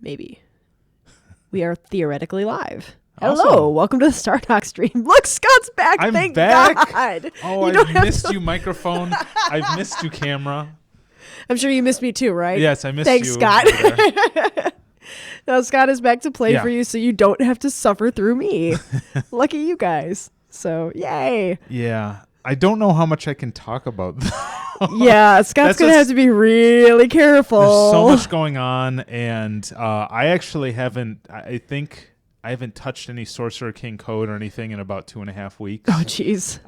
maybe. We are theoretically live. Awesome. Hello, welcome to the Star Talk stream. Look, Scott's back. I'm Thank back. God. Oh, You don't I've have missed to- you, microphone. I've missed you, camera. I'm sure you missed me too, right? Yes, I missed Thanks, you. Scott. over there. Now Scott is back to play Yeah. for you, so you don't have to suffer through me. Lucky you guys. So, yay. Yeah. I don't know how much I can talk about. Yeah, Scott's That's going to just- have to be really careful. There's so much going on, and I actually haven't. I think I haven't touched any Sorcerer King code or anything in about 2.5 weeks. Oh, jeez.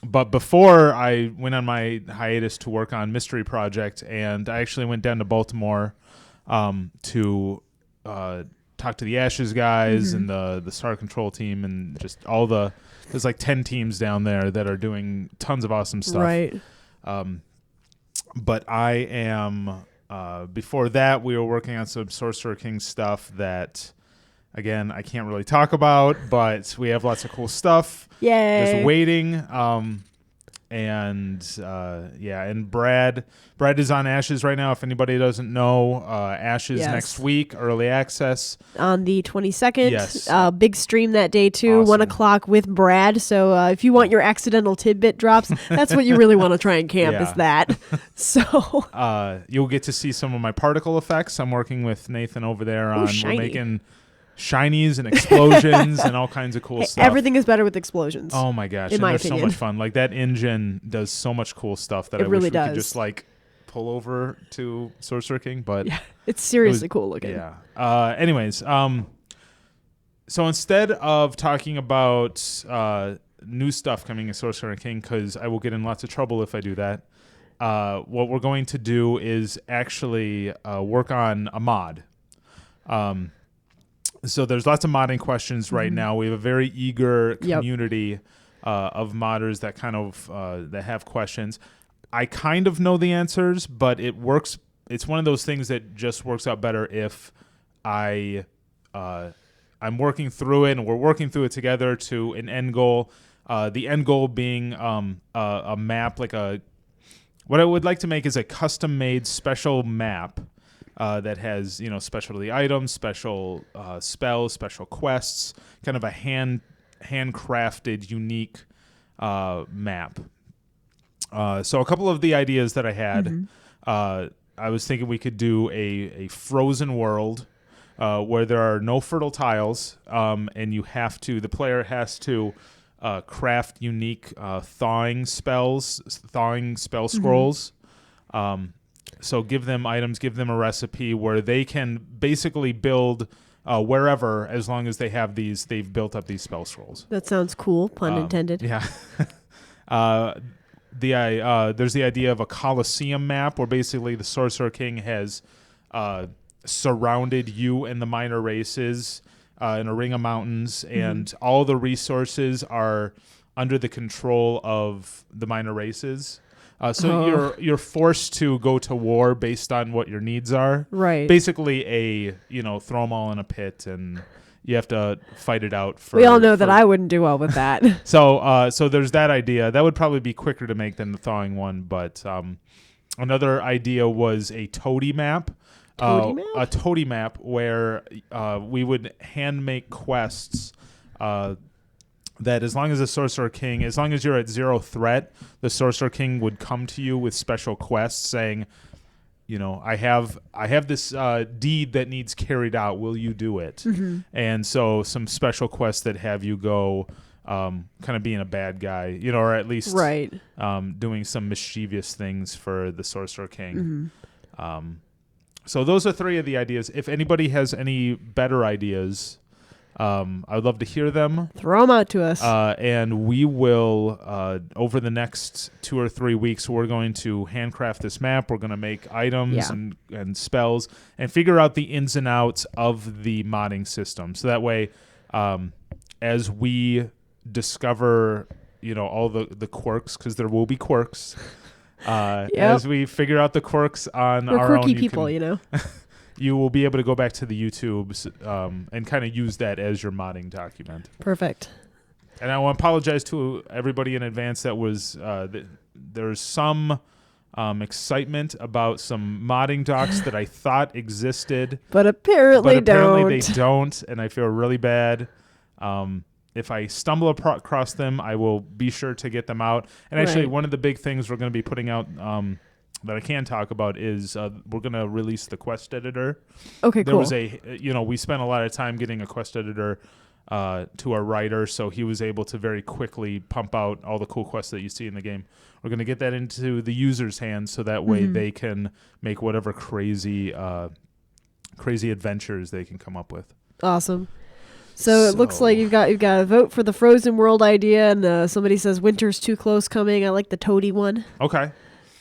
But before I went on my hiatus to work on Mystery Project, and I actually went down to Baltimore to talk to the Ashes guys and the Star Control team, and just all there's like 10 teams down there that are doing tons of awesome stuff. Right. But I am, before that, we were working on some Sorcerer King stuff that, again, I can't really talk about, but we have lots of cool stuff. Yay. Just waiting. And Brad is on Ashes right now. If anybody doesn't know, Ashes Yes. next week, early access. On the 22nd. Yes. Big stream that day, too. Awesome. 1 o'clock with Brad. So if you want your accidental tidbit drops, that's what you really want to try and camp Yeah. is that. So, You'll get to see some of my particle effects. I'm working with Nathan over there on shiny. we're making shinies and explosions and all kinds of cool hey, stuff. everything is better with explosions. Oh my gosh, in and my they're so opinion. much fun. Like that engine does so much cool stuff that It I really wish we does. could just like pull over to Sorcerer King, but Yeah, it's seriously cool looking. yeah. Anyways, so instead of talking about new stuff coming in Sorcerer King, because I will get in lots of trouble if I do that, what we're going to do is actually work on a mod. So there's lots of modding questions right now. We have a very eager community of modders that kind of that have questions. I kind of know the answers, but it works. It's one of those things that just works out better if I'm working through it and we're working through it together to an end goal. The end goal being a map, like what I would like to make is a custom-made special map that has, specialty items, special spells, special quests, kind of a handcrafted, unique map. So a couple of the ideas that I had, I was thinking we could do a frozen world where there are no fertile tiles, and the player has to craft unique thawing spell scrolls. So give them items, give them a recipe where they can basically build wherever, as long as they've built up these spell scrolls. That sounds cool, pun intended. Yeah. There's the idea of a Colosseum map where basically the Sorcerer King has surrounded you and the minor races in a ring of mountains, and all the resources are under the control of the minor races. So you're forced to go to war based on what your needs are. Right. Basically throw them all in a pit and you have to fight it out. We all know that I wouldn't do well with that. So there's that idea. That would probably be quicker to make than the thawing one. But another idea was a toady map. A toady map where we would hand make quests that as long as the Sorcerer King, as long as you're at 0 threat, the Sorcerer King would come to you with special quests saying, I have this deed that needs carried out. Will you do it? And so some special quests that have you go kind of being a bad guy, or at least doing some mischievous things for the Sorcerer King. So those are 3 of the ideas. If anybody has any better ideas, I would love to hear them. Throw them out to us. And we will, over the next 2 or 3 weeks, we're going to handcraft this map. We're going to make items and spells and figure out the ins and outs of the modding system. So that way, as we discover, all the quirks, because there will be quirks, as we figure out the quirks on We're our quirky own, people, you will be able to go back to the YouTubes and kind of use that as your modding document. Perfect. And I want to apologize to everybody in advance that was there's some excitement about some modding docs that I thought existed, But apparently they don't, and I feel really bad. If I stumble across them, I will be sure to get them out. And actually, Right. one of the big things we're going to be putting out that I can talk about is we're going to release the quest editor. Okay, There cool. was we spent a lot of time getting a quest editor to our writer, so he was able to very quickly pump out all the cool quests that you see in the game. We're going to get that into the user's hands, so that way they can make whatever crazy adventures they can come up with. Awesome. So it looks like you've got a vote for the Frozen World idea, and somebody says Winter's Too Close coming. I like the Toady one. Okay.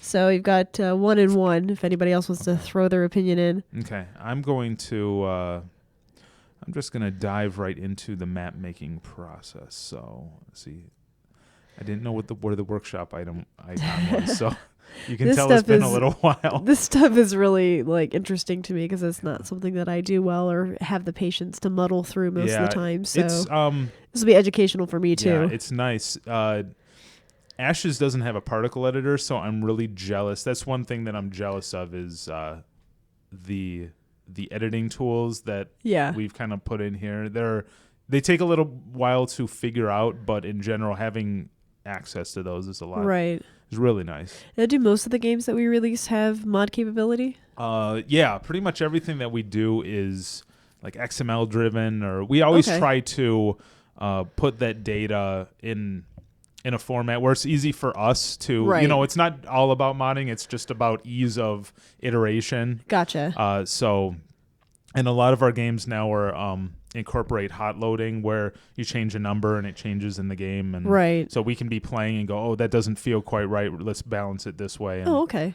So you've got 1 and 1. If anybody else wants to throw their opinion in. Okay. I'm going to. I'm just going to dive right into the map making process. So let's see. I didn't know where the workshop icon was, so you can tell it's been a little while. This stuff is really interesting to me because it's not something that I do well or have the patience to muddle through most of the time. So this will be educational for me too. Yeah, it's nice. Ashes doesn't have a particle editor, so I'm really jealous. That's one thing that I'm jealous of is the editing tools that we've kind of put in here. They take a little while to figure out, but in general, having access to those is a lot. Right. It's really nice. Now, do most of the games that we release have mod capability? Yeah, pretty much everything that we do is like XML driven, or we always try to put that data in a format where it's easy for us to, it's not all about modding. It's just about ease of iteration. Gotcha. So, and a lot of our games now are incorporate hot loading where you change a number and it changes in the game. And right. So we can be playing and go, oh, that doesn't feel quite right. Let's balance it this way. And, okay.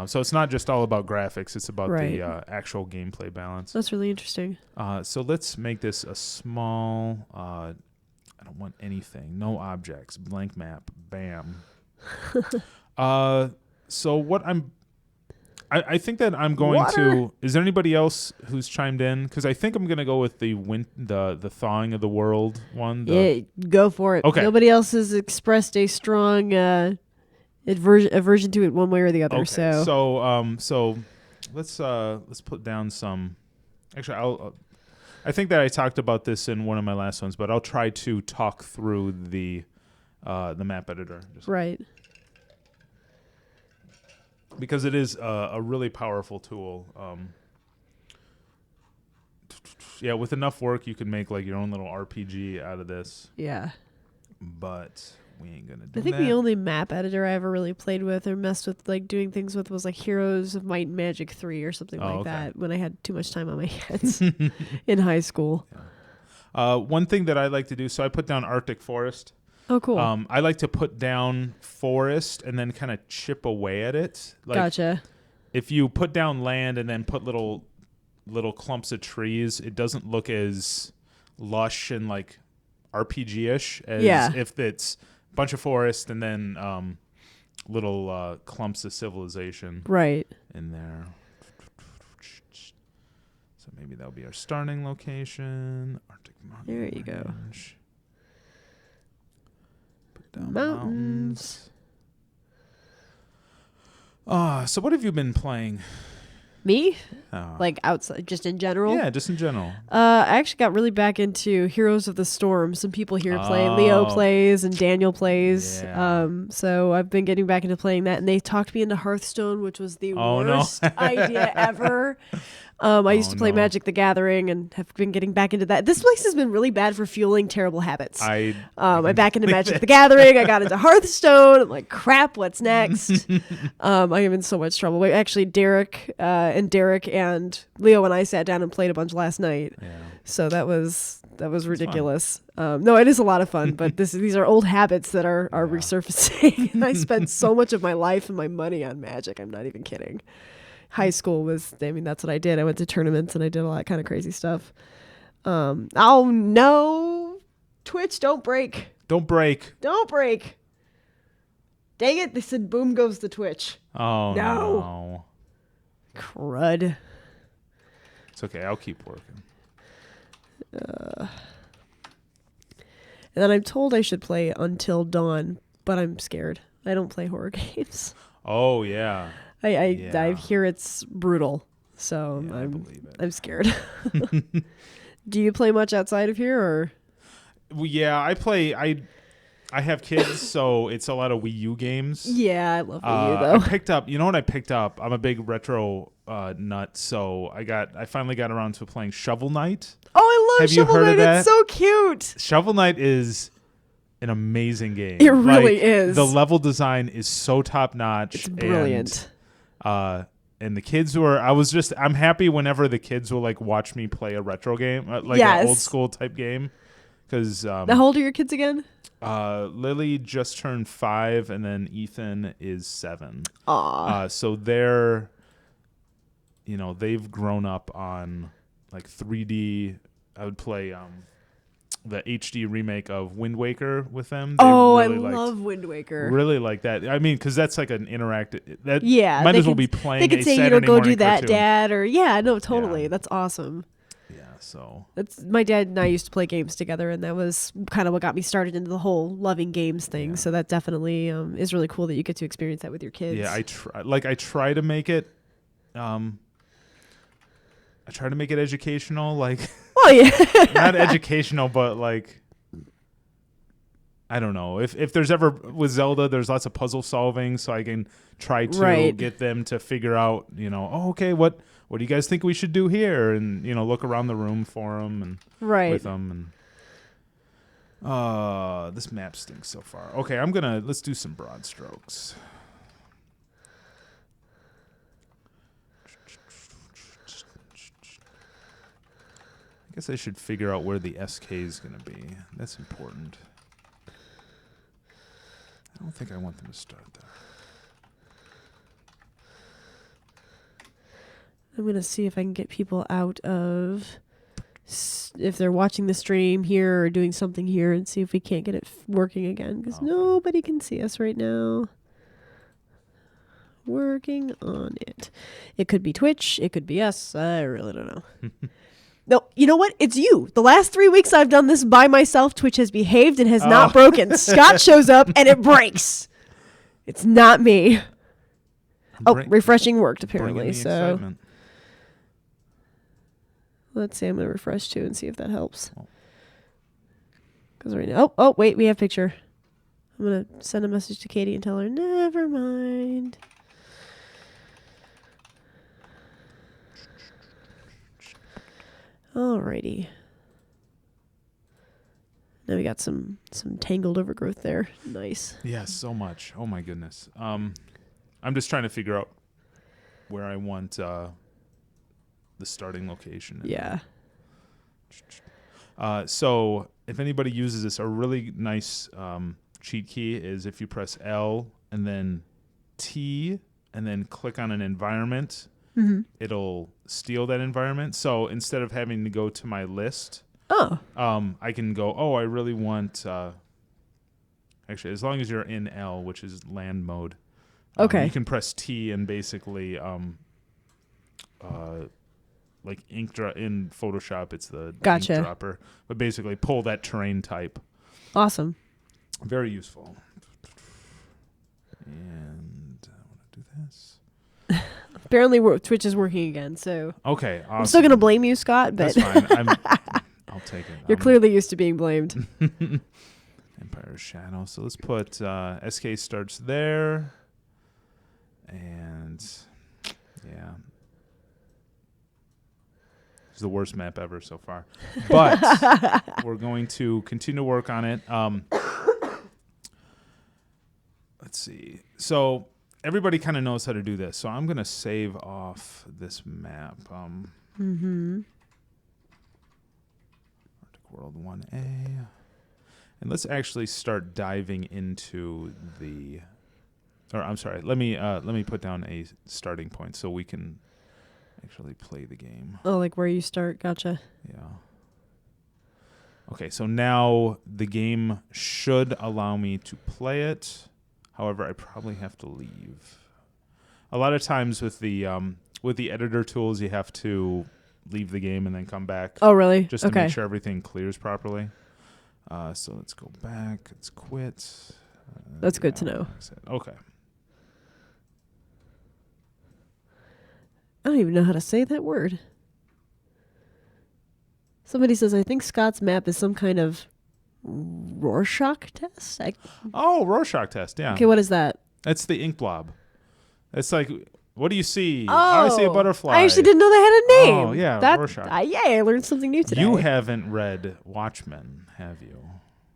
So it's not just all about graphics. It's about the actual gameplay balance. That's really interesting. So let's make this a small... I don't want anything. No objects. Blank map. Bam. So what I think that I'm going to... Is there anybody else who's chimed in? Because I think I'm going to go with the thawing of the world one. Yeah, go for it. Okay. Nobody else has expressed a strong aversion to it one way or the other. Okay. So let's put down some... Actually, I think that I talked about this in one of my last ones, but I'll try to talk through the map editor. Right. Because it is a really powerful tool. With enough work, you can make like your own little RPG out of this. Yeah. But we ain't gonna do that. I think the only map editor I ever really played with or messed with, like doing things with, was like Heroes of Might and Magic 3 or something that when I had too much time on my hands in high school. Yeah. One thing that I like to do, so I put down Arctic Forest. Oh, cool. I like to put down forest and then kind of chip away at it. Like, gotcha. If you put down land and then put little clumps of trees, it doesn't look as lush and like RPG-ish as if it's a bunch of forest and then little clumps of civilization in there. So maybe that'll be our starting location. Arctic Mountain There you go. Range. Down mountains. So what have you been playing? Me? Like outside, just in general? Yeah, just in general. I actually got really back into Heroes of the Storm. Some people here play. Leo plays and Daniel plays. Yeah. So I've been getting back into playing that. And they talked me into Hearthstone, which was the worst idea ever. I used to play Magic the Gathering and have been getting back into that. This place has been really bad for fueling terrible habits. I'm back into Magic the Gathering. I got into Hearthstone. I'm like, crap, what's next? I am in so much trouble. Actually, Derek and Leo and I sat down and played a bunch last night. Yeah. So that was ridiculous. No, it is a lot of fun, but these are old habits that are resurfacing. And I spent so much of my life and my money on Magic. I'm not even kidding. High school that's what I did. I went to tournaments and I did a lot of kind of crazy stuff. Oh no, Twitch, don't break. Don't break. Dang it, they said boom goes the Twitch. Oh no. Crud. It's okay, I'll keep working. And then I'm told I should play Until Dawn, but I'm scared. I don't play horror games. Oh yeah. I hear it's brutal, so I'm scared. Do you play much outside of here, or? Well, yeah, I play. I have kids, so it's a lot of Wii U games. Yeah, I love Wii U though. I picked up. You know what I picked up? I'm a big retro nut, so I finally got around to playing Shovel Knight. Oh, I love Shovel Knight. It's so cute. Shovel Knight is an amazing game. It really is. The level design is so top notch. It's brilliant. And the kids I'm happy whenever the kids will like watch me play a retro game, like an old school type game. Because how old are your kids again? Lily just turned 5, and then Ethan is 7. Aww. So they've grown up on like 3D. I would play the HD remake of Wind Waker with them. I love Wind Waker. Really like that. I mean, because that's like an interactive. That might as well be playing. They could say, Saturday go do that, cartoon. Dad, or totally. Yeah. That's awesome. Yeah, so that's my dad and I used to play games together, and that was kind of what got me started into the whole loving games thing. Yeah. So that definitely is really cool that you get to experience that with your kids. Yeah, I try to make it. I try to make it educational, like. Oh yeah. Not educational, but like. I don't know. If there's ever with Zelda, there's lots of puzzle solving, so I can try to get them to figure out, okay, what do you guys think we should do here, and look around the room for them and with them, and this map stinks so far. Okay, let's do some broad strokes. I guess I should figure out where the SK is going to be. That's important. I don't think I want them to start there. I'm going to see if I can get people out of, if they're watching the stream here or doing something here, and see if we can't get it working again, because nobody can see us right now. Working on it. It could be Twitch. It could be us. I really don't know. No, you know what? It's you. The last 3 weeks I've done this by myself. Twitch has behaved and has not broken. Scott shows up and it breaks. It's not me. Refreshing worked apparently. So excitement. Let's see. I'm going to refresh too and see if that helps. Because right now, wait, we have picture. I'm going to send a message to Katie and tell her, never mind. Alrighty. Now we got some tangled overgrowth there. Nice. Yeah, so much. Oh my goodness. I'm just trying to figure out where I want the starting location. Yeah. So if anybody uses this, a really nice cheat key is if you press L and then T and then click on an environment. Mm-hmm. It'll steal that environment. So instead of having to go to my list, I can go, I really want, actually, as long as you're in L, which is land mode, you can press T and basically, like in Photoshop, it's the ink dropper, but basically pull that terrain type. Awesome. Very useful. And I want to do this. Apparently, Twitch is working again, so... Okay, awesome. I'm still going to blame you, Scott, but... That's fine. I'll take it. You're clearly used to being blamed. Empire Shadow. So let's put SK starts there. And, yeah. It's the worst map ever so far. But we're going to continue to work on it. Let's see. So... everybody kind of knows how to do this, so I'm going to save off this map. Arctic World 1A. And let's actually start diving into the... Or, I'm sorry, let me put down a starting point so we can actually play the game. Oh, like where you start. Gotcha. Yeah. Okay, so now the game should allow me to play it. However, I probably have to leave. A lot of times with the editor tools, you have to leave the game and then come back. Oh, really? Just to make sure everything clears properly. So let's go back. Let's quit. That's good to know. Okay. I don't even know how to say that word. Somebody says, I think Scott's map is some kind of Rorschach test. Rorschach test, yeah. Okay, what is that? That's the ink blob. It's like, what do you see? I see a butterfly. I actually didn't know they had a name. Oh, yeah, Rorschach. I learned something new today. You haven't read Watchmen, have you?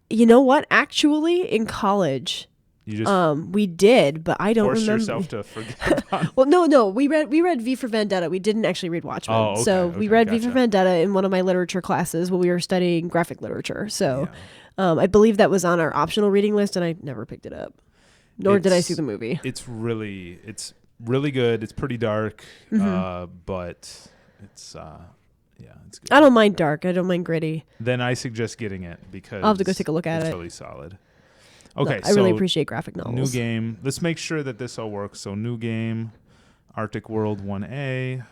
You know what? Actually, in college, you just we did, but I don't force remember. yourself to forget about it. Well, no. We read V for Vendetta. We didn't actually read Watchmen. Oh, okay, so we read gotcha. V for Vendetta in one of my literature classes when we were studying graphic literature. So I believe that was on our optional reading list, and I never picked it up. Nor did I see the movie. It's really good. It's pretty dark, but it's it's good. I don't mind dark. I don't mind gritty. Then I suggest getting it because I'll have to go take a look at it's it. really solid. Okay, I really appreciate graphic novels. New game. Let's make sure that this all works. So new game, Arctic World 1A.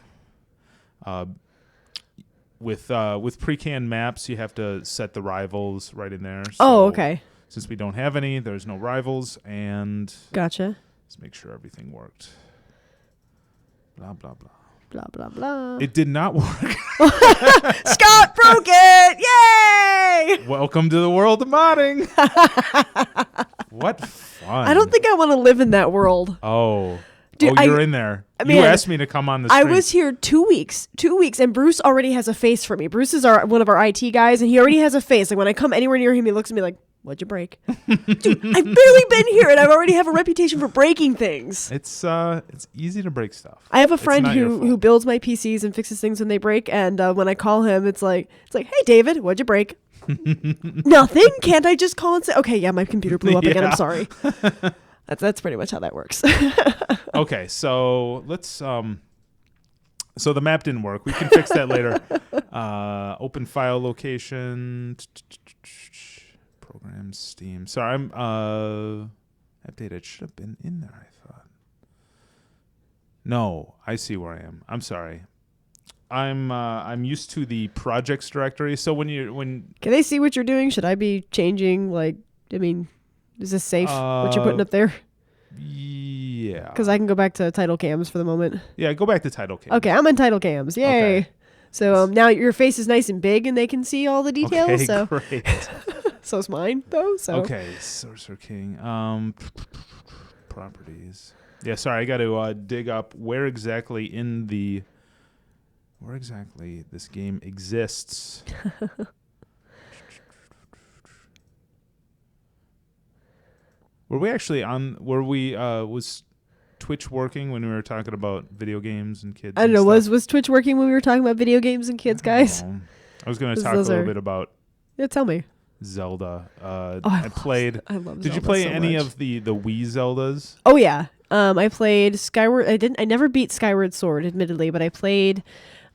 With pre-canned maps, you have to set the rivals right in there. So okay. Since we don't have any, there's no rivals, and gotcha. Let's make sure everything worked. Blah blah blah. Blah blah blah. It did not work. Scott broke it! Yay! Welcome to the world of modding. What fun! I don't think I want to live in that world. Oh. Dude, you're in there. You asked me to come on the stream. stream. I was here 2 weeks, and Bruce already has a face for me. Bruce is one of our IT guys, and he already has a face. Like when I come anywhere near him, he looks at me like, "What'd you break?" Dude, I've barely been here, and I already have a reputation for breaking things. It's easy to break stuff. I have a friend who builds my PCs and fixes things when they break, and when I call him, it's like, "Hey David, what'd you break?" Nothing. Can't I just call and say, "Okay, yeah, my computer blew up again. I'm sorry." That's pretty much how that works. Okay, so let's so the map didn't work. We can fix that later. Open file location, programs, Steam. Sorry, I'm update. It should have been in there, I thought. No, I see where I am. I'm sorry. I'm used to the projects directory. So when can they see what you're doing? Should I be changing? Is this safe, what you're putting up there? Yeah. Because I can go back to title cams for the moment. Yeah, go back to title cams. Okay, I'm in title cams. Yay. Okay. So now your face is nice and big and they can see all the details. Okay, so great. So is mine, though. So okay, Sorcerer King. Properties. Yeah, sorry, I got to dig up where exactly this game exists. Was Twitch working when we were talking about video games and kids? I don't know. Was Twitch working when we were talking about video games and kids, guys? I was going to talk a little bit about. Yeah, tell me. Zelda. I love Zelda. Did you play so any much. of the Wii Zeldas? Oh yeah. I played Skyward. I never beat Skyward Sword, admittedly, but I played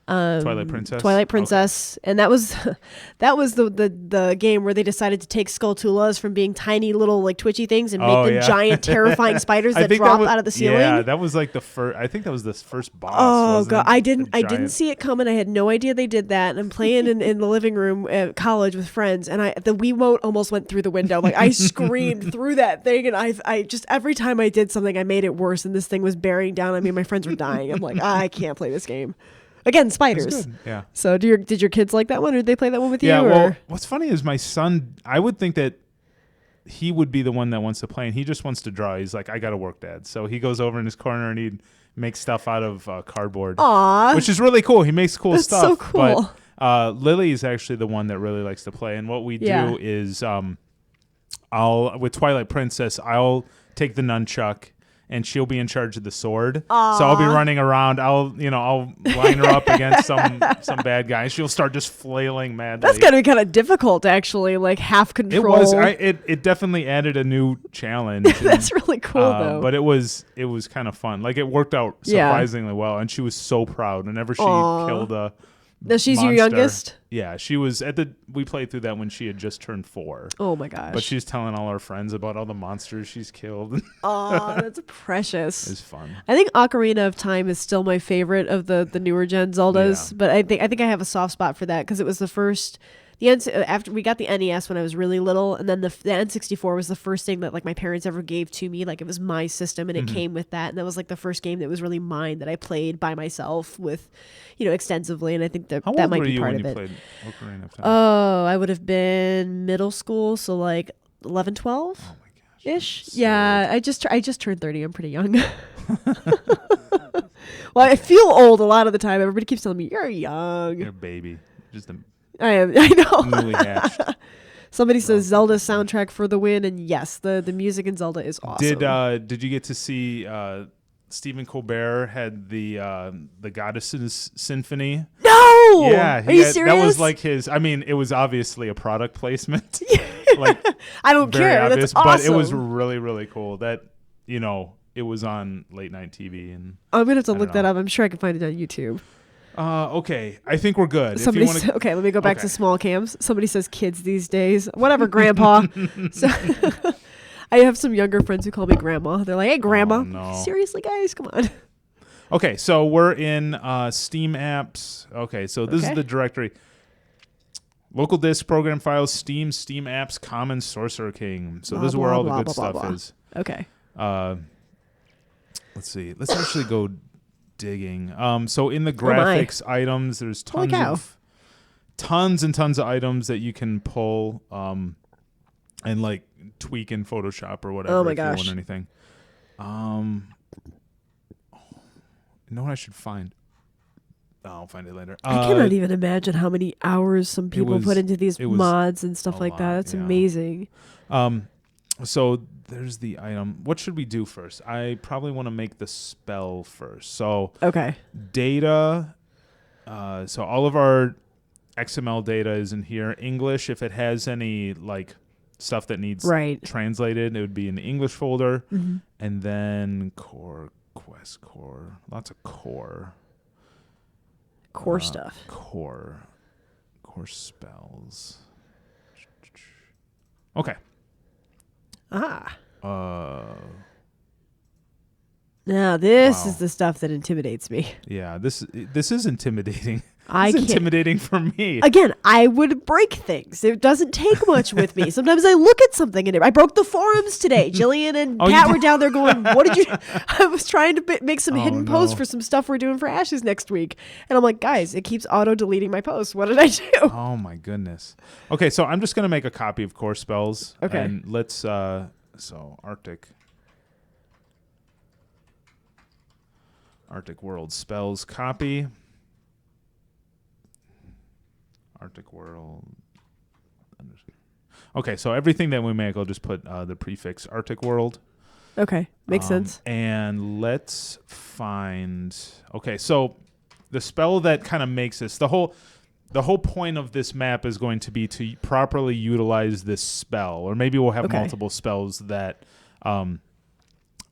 Twilight Princess. Okay. And that was the game where they decided to take Skulltulas from being tiny little like twitchy things and make them giant terrifying spiders that drop out of the ceiling. Yeah, that was like the first. I think that was the first boss. Oh god, I didn't see it coming. I had no idea they did that. And I'm playing in the living room at college with friends, and the Wiimote almost went through the window. Like I screamed through that thing, and I just every time I did something, I made it worse, and this thing was bearing down on me. My friends were dying. I'm like, I can't play this game. Again, spiders. Yeah. So did your kids like that one, or did they play that one with you? Yeah. Or? Well, what's funny is my son. I would think that he would be the one that wants to play, and he just wants to draw. He's like, I got to work, Dad. So he goes over in his corner and he makes stuff out of cardboard. Aww. Which is really cool. He makes cool That's stuff. so cool. But Lily is actually the one that really likes to play, and what we do is, with Twilight Princess, I'll take the nunchuck. And she'll be in charge of the sword. Aww. So I'll be running around. I'll line her up against some bad guy. She'll start just flailing madly. That's gotta be kind of difficult, actually. Like half control. It was. It definitely added a new challenge. That's really cool, though. But it was kind of fun. Like it worked out surprisingly well, and she was so proud. Whenever she killed a. Now she's monster. your youngest? Yeah, she was we played through that when she had just turned 4. Oh my gosh. But she's telling all her friends about all the monsters she's killed. Oh, that's precious. It's fun. I think Ocarina of Time is still my favorite of the newer gen Zeldas, but I think I have a soft spot for that because it was the After we got the NES when I was really little, and then the N64 was the first thing that like my parents ever gave to me. Like it was my system, and it came with that, and that was like the first game that was really mine that I played by myself with, extensively. And I think that might be part of it. Played Ocarina of Time? Oh, I would have been middle school, so like 11, 12 ish. Yeah, I just turned 30. I'm pretty young. Well, I feel old a lot of the time. Everybody keeps telling me you're young. You're a baby. I am. I know. Newly hatched. Somebody says Zelda soundtrack for the win, and yes, the music in Zelda is awesome. Did you get to see Stephen Colbert had the Goddesses Symphony? No. Yeah. Are you serious? That was like his. I mean, it was obviously a product placement. Like I don't care. Obvious, that's awesome. But it was really, really cool. That it was on late night TV, and I'm gonna have to look that up. I'm sure I can find it on YouTube. Okay, I think we're good. Okay, let me go back to small cams. Somebody says kids these days. Whatever, Grandpa. So I have some younger friends who call me Grandma. They're like, "Hey, Grandma." Oh, no. Seriously, guys, come on. Okay, so we're in Steam apps. Okay, so this is the directory. Local disk, program files, Steam apps, Commons, Sorcerer King. So this is where all the good stuff is. Okay. Let's see. Let's actually go digging. So in the graphics items, there's tons and tons of items that you can pull and like tweak in Photoshop or whatever if you want anything. You know what I should find? I'll find it later. I cannot even imagine how many hours some people put into these mods and stuff like that. It's amazing. So there's the item. What should we do first? I probably want to make the spell first. So data. So all of our XML data is in here. English, if it has any like stuff that needs translated, it would be in the English folder. Mm-hmm. And then core, quest core, lots of core. Core stuff. Core spells. Okay. Now this is the stuff that intimidates me. Yeah, this is intimidating. It's intimidating for me. Again, I would break things. It doesn't take much with me. Sometimes I look at something and I broke the forums today. Jillian and Pat were down there going, "What did you?" I was trying to make some hidden posts for some stuff we're doing for Ashes next week, and I'm like, guys, it keeps auto deleting my posts. What did I do? Oh my goodness. Okay, so I'm just gonna make a copy of core spells. Okay, and let's so Arctic World spells copy. Arctic World. Okay, so everything that we make, I'll just put the prefix Arctic World. Okay, makes sense. And let's find. Okay, so the spell that kind of makes this the whole point of this map is going to be to properly utilize this spell, or maybe we'll have multiple spells that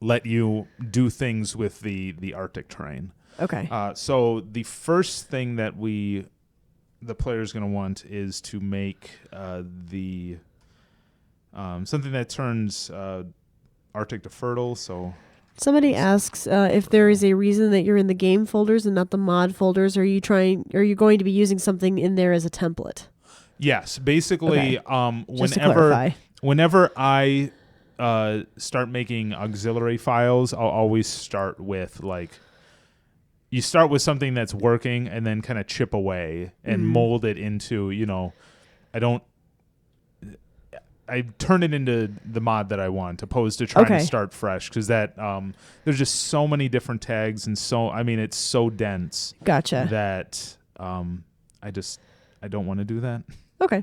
let you do things with the Arctic terrain. Okay. So the first thing that the player is going to want is to make the something that turns Arctic to fertile. So somebody asks if there is a reason that you're in the game folders and not the mod folders. Are you going to be using something in there as a template? Yes, basically, whenever I start making auxiliary files, I'll always start with like. You start with something that's working and then kind of chip away and mold it into, I turn it into the mod that I want, opposed to trying to start fresh, because that there's just so many different tags and it's so dense. Gotcha. That I don't want to do that. Okay.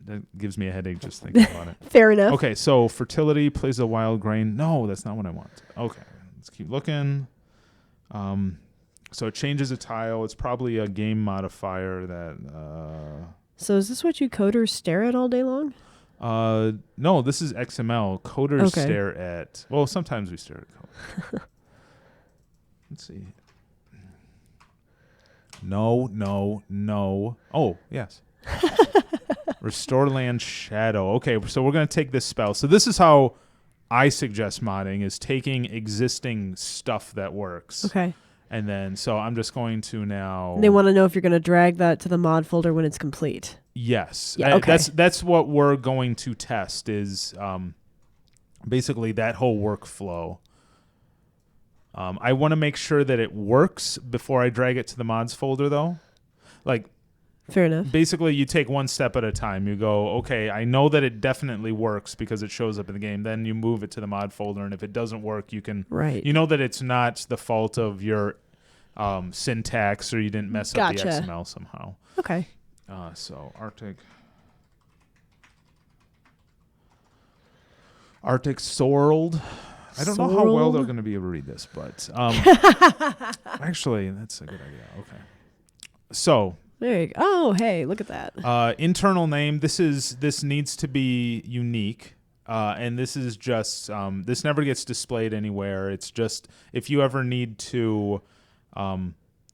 That gives me a headache just thinking about it. Fair enough. Okay, so fertility plays a wild grain. No, that's not what I want. Okay, let's keep looking. So it changes a tile. It's probably a game modifier that. So is this what you coders stare at all day long? No, this is XML. Coders stare at. Well, sometimes we stare at code. Let's see. No. Oh, yes. Restore land shadow. Okay, so we're gonna take this spell. So this is how I suggest modding: is taking existing stuff that works. Okay. And then, so I'm just going to now. They want to know if you're going to drag that to the mod folder when it's complete. Yes. Yeah, okay. That's what we're going to test is basically that whole workflow. I want to make sure that it works before I drag it to the mods folder, though. Like, fair enough. Basically, you take one step at a time. You go, okay, I know that it definitely works because it shows up in the game. Then you move it to the mod folder, and if it doesn't work, you can. Right. You know that it's not the fault of your syntax or you didn't mess up the XML somehow. Okay. So Arctic Sorrel. I don't know how well they're going to be able to read this, but actually, that's a good idea. Okay. So there you go. Oh, hey, look at that. Internal name. This needs to be unique, and this is just this never gets displayed anywhere. It's just if you ever need to,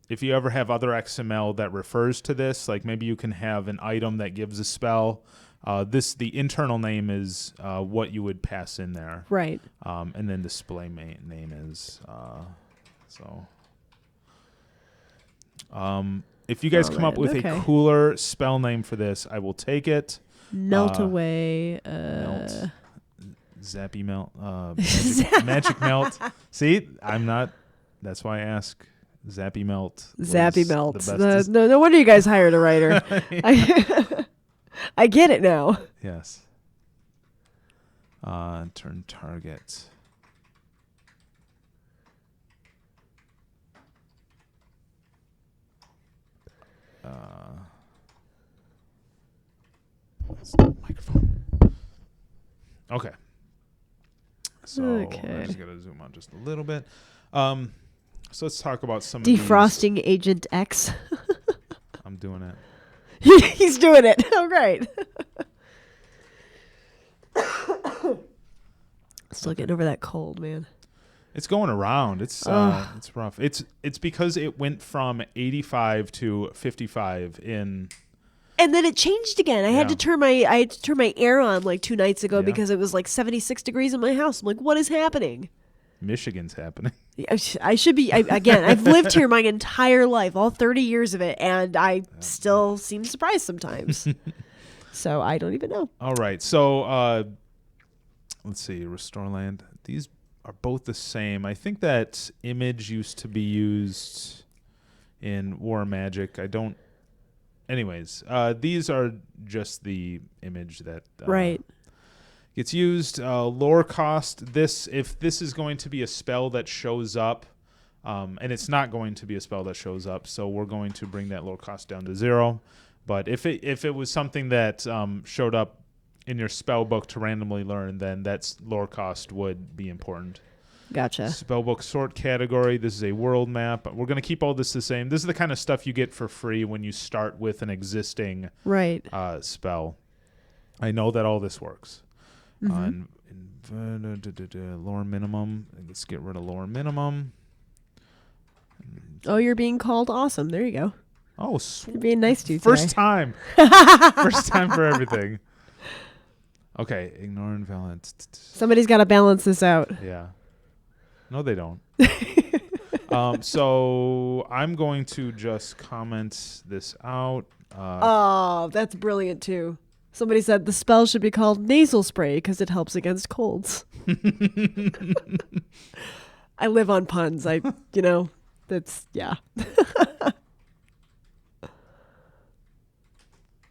if you ever have other XML that refers to this, like maybe you can have an item that gives a spell. The internal name is what you would pass in there, right? And then display name is so. If you guys come up with a cooler spell name for this, I will take it. Melt away. Melt. Zappy melt. Magic melt. See, I'm not. That's why I ask. Zappy melt. Zappy melt. No wonder you guys hired a writer. I get it now. Yes. Turn target. Microphone. Okay. So I just gotta zoom out just a little bit. So let's talk about some defrosting Agent X. I'm doing it. He's doing it. Oh, great. Still getting over that cold, man. It's going around. It's rough. It's because it went from 85 to 55 in. And then it changed again. I had to turn my air on like 2 nights ago because it was like 76 degrees in my house. I'm like, what is happening? Michigan's happening. I should be again. I've lived here my entire life, all 30 years of it, and I still seem surprised sometimes. So I don't even know. All right, so let's see. Restore land. These are both the same. I think that image used to be used in War Magic. I don't. Anyways, these are just the image that right. Gets used. Lore cost. If this is going to be a spell that shows up, and it's not going to be a spell that shows up, so we're going to bring that lore cost down to 0. But if it was something that showed up in your spell book to randomly learn, then that's lore cost would be important. Gotcha. Spellbook sort category. This is a world map. We're going to keep all this the same. This is the kind of stuff you get for free when you start with an existing spell. I know that all this works. Mm-hmm. Lore minimum. Let's get rid of lore minimum. Oh, you're being called awesome. There you go. Oh, you're being nice to you First today. time. First time for everything. Okay, ignore invalid. Somebody's got to balance this out. Yeah. No, they don't. So I'm going to just comment this out. Oh, that's brilliant too. Somebody said the spell should be called nasal spray because it helps against colds. I live on puns. That's, yeah.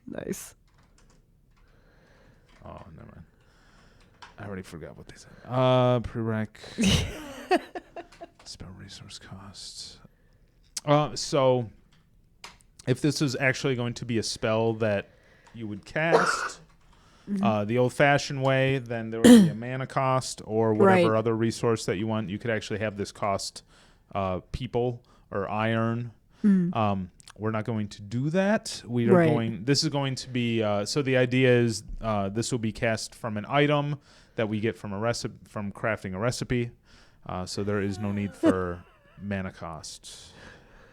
Nice. Oh, never mind. I already forgot what they said. Prereq. Spell resource costs. So if this is actually going to be a spell that you would cast the old-fashioned way, then there would be a mana cost or whatever other resource that you want. You could actually have this cost people or iron. We're not going to do that. We are going. This is going to be. So the idea is this will be cast from an item that we get from from crafting a recipe. So there is no need for mana cost.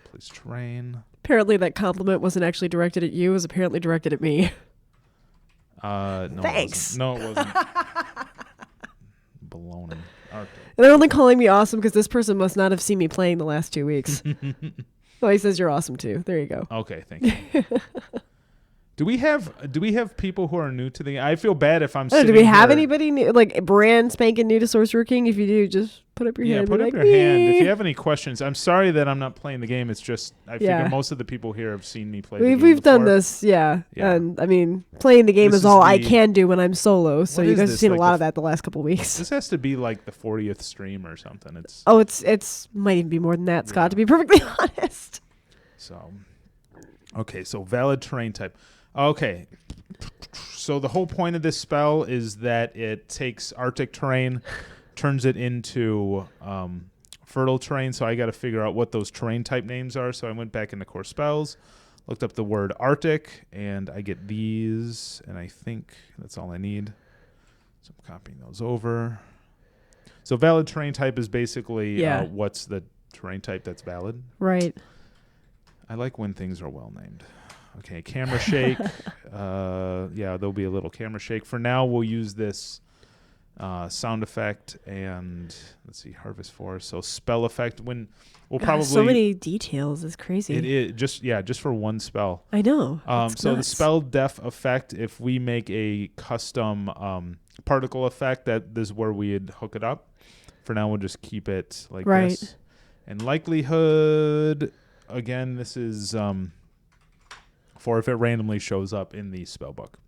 Please terrain. Apparently that compliment wasn't actually directed at you. It was apparently directed at me. No, thanks. It wasn't. No, it wasn't. Baloney. Arctic. And they're only calling me awesome because this person must not have seen me playing the last 2 weeks. Well, he says you're awesome too. There you go. Okay, thank you. Do we have people who are new to the game? I feel bad if I'm. Do we have anybody new, like brand spanking new to Sorcerer King? If you do, just put up your hand. Put up your hand if you have any questions. I'm sorry that I'm not playing the game. It's just I figure most of the people here have seen me play. We've done this, and I mean, playing the game is all I can do when I'm solo. So you guys have seen a lot of that the last couple of weeks. This has to be like the 40th stream or something. It's might even be more than that, Scott. To be perfectly honest. So, okay, so valid terrain type. Okay, so the whole point of this spell is that it takes Arctic terrain, turns it into fertile terrain. So I got to figure out what those terrain type names are. So I went back into core spells, looked up the word Arctic, and I get these, and I think that's all I need. So I'm copying those over. So valid terrain type is basically what's the terrain type that's valid. Right. I like when things are well named. Okay, camera shake. There'll be a little camera shake. For now, we'll use this sound effect and let's see, harvest forest. So spell effect. When we'll probably so many details. It's crazy. It is just for one spell. I know. So the spell def effect. If we make a custom particle effect, that is where we'd hook it up. For now, we'll just keep it like this. And likelihood. Again, this is for if it randomly shows up in the spell book.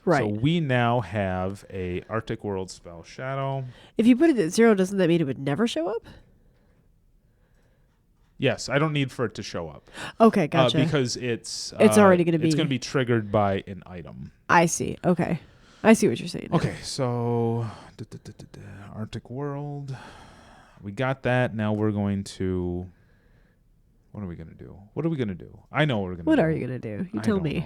Right. So we now have a Arctic World spell shadow. If you put it at 0, doesn't that mean it would never show up? Yes, I don't need for it to show up. Okay, gotcha. Because it's already going to be. It's going to be triggered by an item. I see. Okay. I see what you're saying. Okay, so Arctic World. We got that. Now we're going to. What are we going to do? What are we going to do? I know what we're going to do. What are you going to do? You tell me.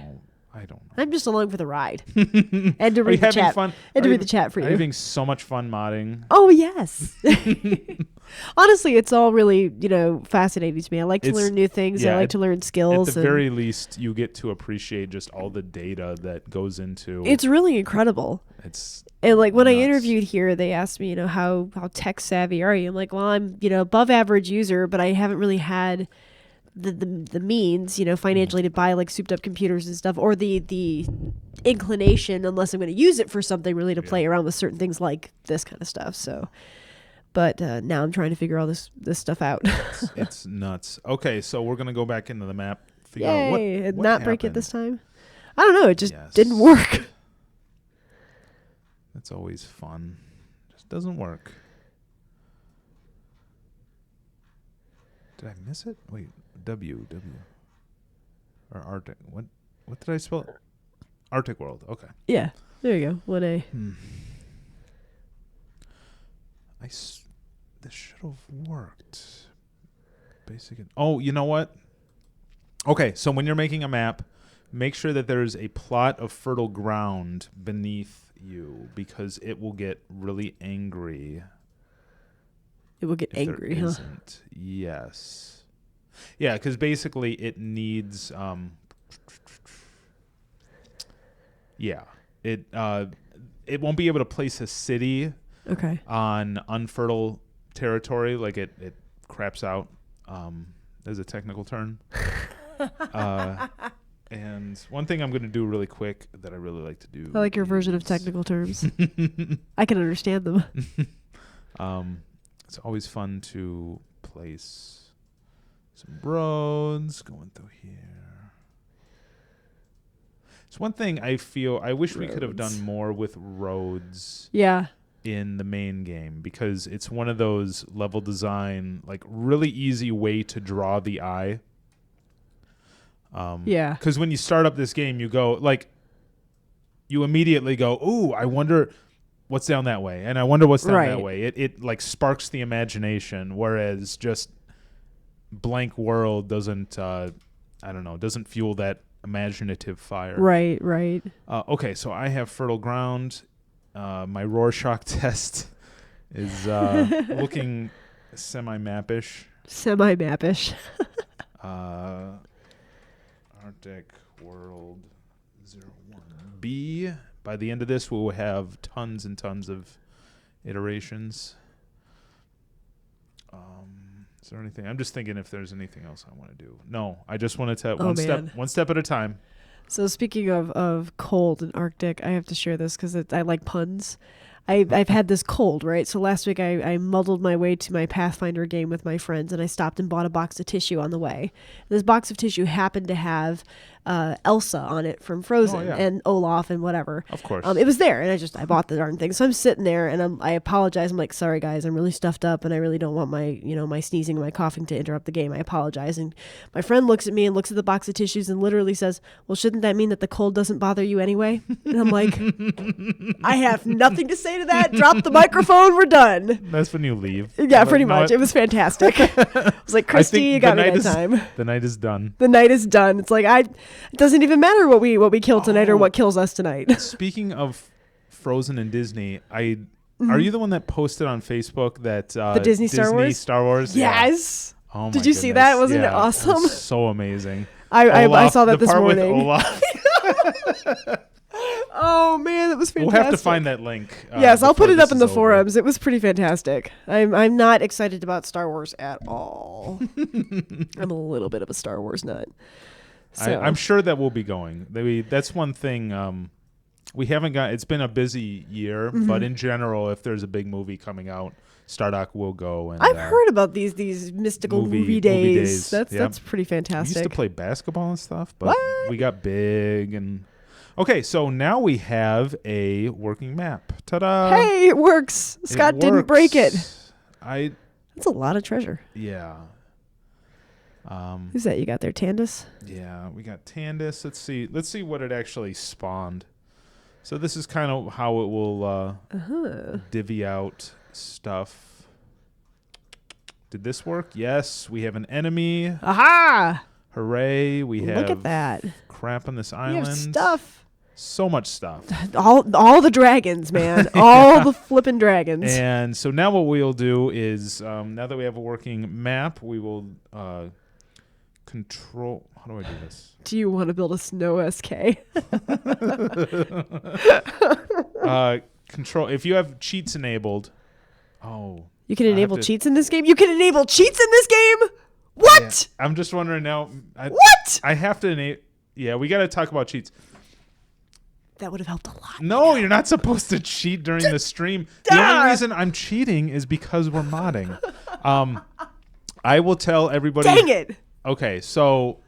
I don't know. I'm just along for the ride. And to read the chat. Fun? And to read the chat for you. I'm having so much fun modding. Oh, yes. Honestly, it's all really, fascinating to me. I like to learn new things. I like to learn skills. At the very least, you get to appreciate just all the data that goes into. It's really incredible. And like when I interviewed here, they asked me, how tech savvy are you? I'm like, well, I'm, above average user, but I haven't really had the means, financially to buy like souped up computers and stuff, or the inclination, unless I'm going to use it for something really to play around with certain things like this kind of stuff. So, but now I'm trying to figure all this stuff out. It's nuts. Okay, so we're going to go back into the map, figure out what not happened. Break it this time. I don't know. It just didn't work. That's always fun. Just doesn't work. Did I miss it? Wait, W or Arctic. What did I spell? Arctic World. Okay. Yeah. There you go. 1A. This should have worked. Basic. Oh, you know what? Okay, so when you're making a map, make sure that there is a plot of fertile ground beneath you, because it will get really angry. It will get angry, huh? Yes. Yeah, because basically it needs. It won't be able to place a city. Okay. On unfertile territory, like it craps out. There's a technical term. And one thing I'm going to do really quick that I really like to do. I like your version of technical terms. I can understand them. It's always fun to place some roads going through here. It's one thing I wish we could have done more with roads. Yeah. In the main game, because it's one of those level design, like really easy way to draw the eye. Because when you start up this game, you immediately go, "Ooh, I wonder what's down that way," and I wonder what's down that way. It like sparks the imagination, whereas just blank world doesn't fuel that imaginative fire. Right. Okay, so I have fertile ground. My Rorschach test is looking semi-mappish. Arctic World 01B. By the end of this, we will have tons and tons of iterations. Is there anything? I'm just thinking if there's anything else I want to do. No, I just want to one step at a time. So speaking of cold and Arctic, I have to share this because I like puns. I've had this cold, right? So last week I muddled my way to my Pathfinder game with my friends, and I stopped and bought a box of tissue on the way. This box of tissue happened to have Elsa on it from Frozen and Olaf and whatever. Of course. It was there, and I bought the darn thing. So I'm sitting there, and I apologize. I'm like, sorry guys, I'm really stuffed up, and I really don't want my sneezing and my coughing to interrupt the game. I apologize. And my friend looks at me and looks at the box of tissues and literally says, well, shouldn't that mean that the cold doesn't bother you anyway? And I'm like, I have nothing to say to that. Drop the microphone. We're done. That's when you leave. Yeah, pretty much. It was fantastic. I was like, Christy, you got me that time. The night is done. The night is done. It's like it doesn't even matter what we kill tonight or what kills us tonight. Speaking of Frozen and Disney, are you the one that posted on Facebook that the Disney Star Wars? Yeah. Yes. Oh my Did you see that? Wasn't it awesome? It was so amazing. I saw that this morning. With Oh man, that was fantastic. We'll have to find that link. Yes, I'll put it up in the forums. It was pretty fantastic. I'm not excited about Star Wars at all. I'm a little bit of a Star Wars nut. So. I'm sure that we'll be going. That's one thing. We haven't got. It's been a busy year, but in general, if there's a big movie coming out, Stardock will go. And I've heard about these mystical movie days. That's pretty fantastic. We used to play basketball and stuff, but we got big and. Okay, so now we have a working map. Ta-da! Hey, it works. Scott didn't break it. That's a lot of treasure. Yeah. Who's that you got there, Tandis? Yeah, we got Tandis. Let's see what it actually spawned. So this is kind of how it will divvy out stuff. Did this work? Yes, we have an enemy. Aha! Hooray! Look at that. Crap on this island. We have stuff. So much stuff. All the dragons, man. All the flippin' dragons. And so now what we'll do is, now that we have a working map, we will control. How do I do this? Do you want to build a snow SK? Control. If you have cheats enabled. Oh. You can enable cheats in this game? You can enable cheats in this game? What? Yeah. I'm just wondering now. What? I have to enable. Yeah, we got to talk about cheats. That would have helped a lot. No, you're not supposed to cheat during the stream. The only reason I'm cheating is because we're modding. I will tell everybody. Dang it. Okay, so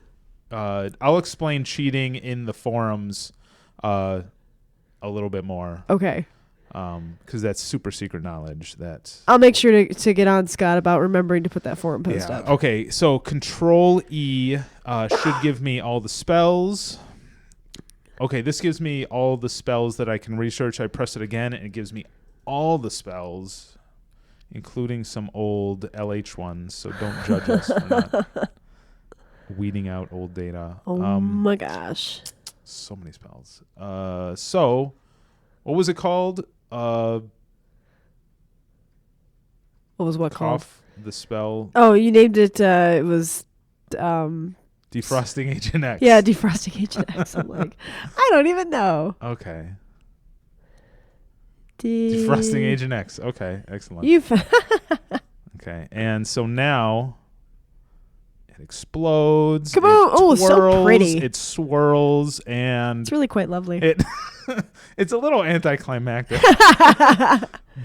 I'll explain cheating in the forums a little bit more. Okay. Because that's super secret knowledge. I'll make sure to get on Scott about remembering to put that forum post up. Okay, so Control E should give me all the spells. Okay, this gives me all the spells that I can research. I press it again, and it gives me all the spells, including some old LH ones. So don't judge us for not weeding out old data. Oh my gosh. So many spells. So what was it called? What was what called? The spell. Oh, you named it. It was. Defrosting Agent X. Yeah, Defrosting Agent X. I'm like, I don't even know. Okay. Defrosting Agent X. Okay, excellent. Okay, and so now it explodes. Come on! Oh, so pretty. It swirls, and it's really quite lovely. It's a little anticlimactic,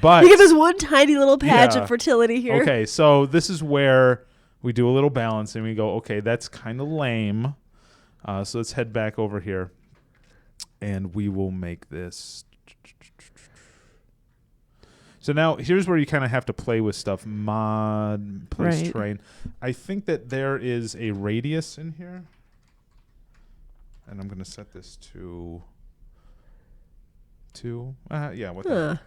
but you get this one tiny little patch of fertility here. Okay, so this is where we do a little balance, and we go, okay, that's kind of lame. So let's head back over here, and we will make this. So now here's where you kind of have to play with stuff. Mod, place terrain. I think that there is a radius in here, and I'm going to set this to. What the heck?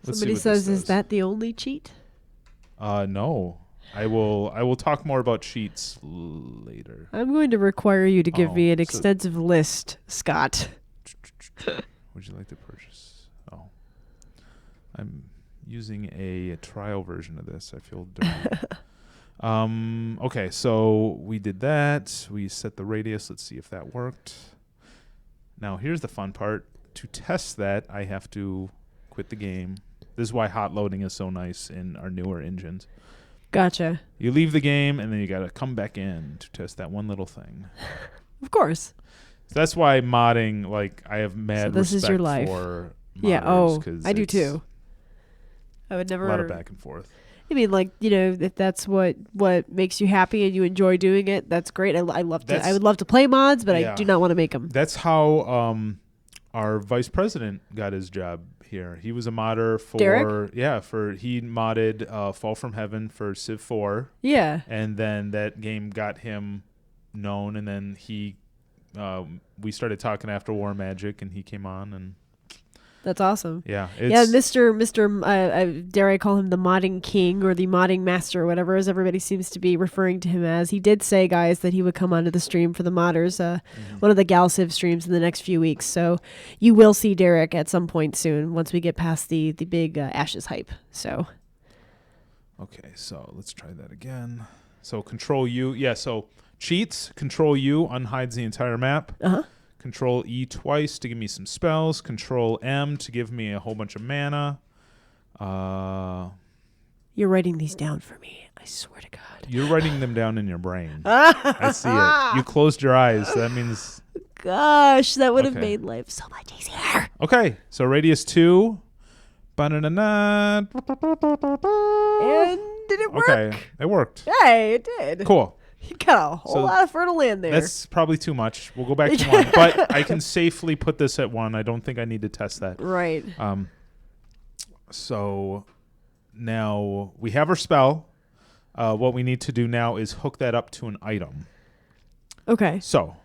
Somebody says, is that the only cheat? No. I will talk more about cheats later. I'm going to require you to give me an extensive list, Scott. Would you like to purchase? Oh. I'm using a trial version of this. I feel dirty. Okay, so we did that. We set the radius. Let's see if that worked. Now, here's the fun part. To test that, I have to quit the game. This is why hot loading is so nice in our newer engines. Gotcha. You leave the game, and then you got to come back in to test that one little thing. Of course. So that's why modding, like, I have mad this respect is your life. for modders. Yeah, 'Cause I do too. I would never... A lot of back and forth. I mean, like, you know, if that's what makes you happy and you enjoy doing it, that's great. I would love to play mods, but I do not want to make them. That's how our vice president got his job here. He was a modder for Derek? He modded Fall from Heaven for Civ 4. Yeah. And then that game got him known, and then we started talking after War Magic, and he came on, and that's awesome. Yeah. Mr. Dare I call him the modding king or the modding master or whatever, as everybody seems to be referring to him as. He did say, guys, that he would come onto the stream for the modders, one of the GalCiv streams in the next few weeks. So you will see Derek at some point soon once we get past the big Ashes hype. So. Okay, so let's try that again. So Control U. Yeah, so cheats. Control U unhides the entire map. Uh-huh. Control E twice to give me some spells. Control M to give me a whole bunch of mana. You're writing these down for me. I swear to God. You're writing them down in your brain. I see it. You closed your eyes. That means... Gosh, that would have made life so much easier. Okay, so radius 2. Ba-na-na-na. And did it work? Okay, it worked. Hey, it did. Cool. You got a whole lot of fertile land there. That's probably too much. We'll go back to 1. But I can safely put this at 1. I don't think I need to test that. Right. So now we have our spell. What we need to do now is hook that up to an item. Okay. So,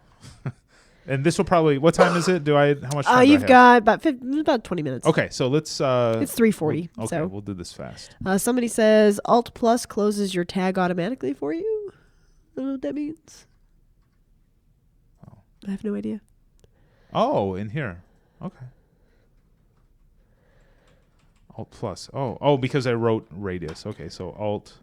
and this will probably... What time is it? How much time do I you've have? got about 20 minutes. Okay, so let's... it's 3:40. Okay, we'll do this fast. Somebody says Alt Plus closes your tag automatically for you. I don't know what that means. Oh. I have no idea. Oh, in here. Okay. Alt plus. Oh, because I wrote radius. Okay, so Alt.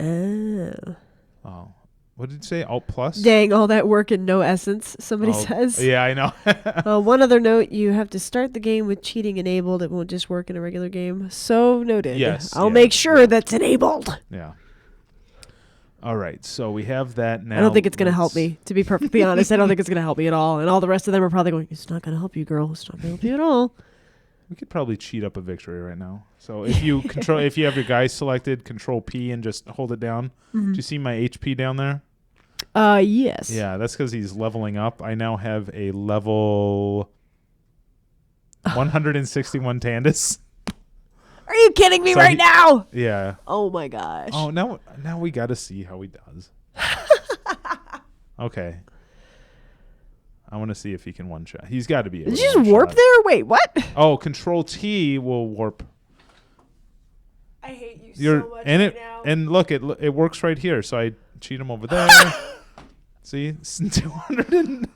Oh. What did you say? Alt plus? Dang, all that work and no essence, somebody says. Yeah, I know. One other note, you have to start the game with cheating enabled. It won't just work in a regular game. So noted. Yes. I'll make sure that's enabled. Yeah. All right, so we have that now. I don't think it's going to help me, to be perfectly honest. I don't think it's going to help me at all. And all the rest of them are probably going, it's not going to help you, girl. It's not going to help you at all. We could probably cheat up a victory right now. So if you if you have your guys selected, Control P and just hold it down. Do you see my HP down there? Yes. Yeah, that's because he's leveling up. I now have a level 161 Tandis. Are you kidding me now? Yeah. Oh my gosh. Oh, now we got to see how he does. Okay. I want to see if he can one shot. He's got to be able Did to you just warp there? Wait, what? Oh, Control T will warp. I hate you so much now. And look, it works right here. So I cheat him over there. See? 200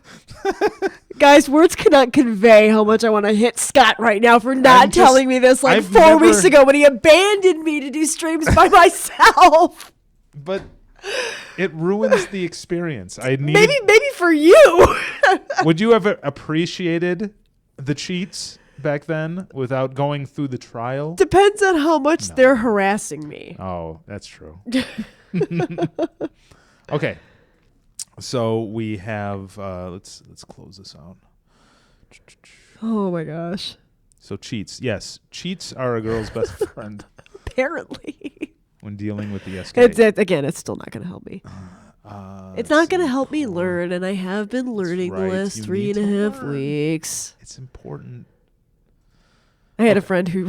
Guys, words cannot convey how much I want to hit Scott right now for not telling me this like 4 weeks ago when he abandoned me to do streams by myself. But it ruins the experience. Maybe for you. Would you have appreciated the cheats back then without going through the trial? Depends on how much they're harassing me. Oh, that's true. Okay. So we have let's close this out. Oh my gosh. So cheats. Yes, cheats are a girl's best friend. Apparently. When dealing with the SK. It's still not going to help me. It's not going to help me learn, and I have been learning the last 3.5 weeks. It's important. I had a friend who,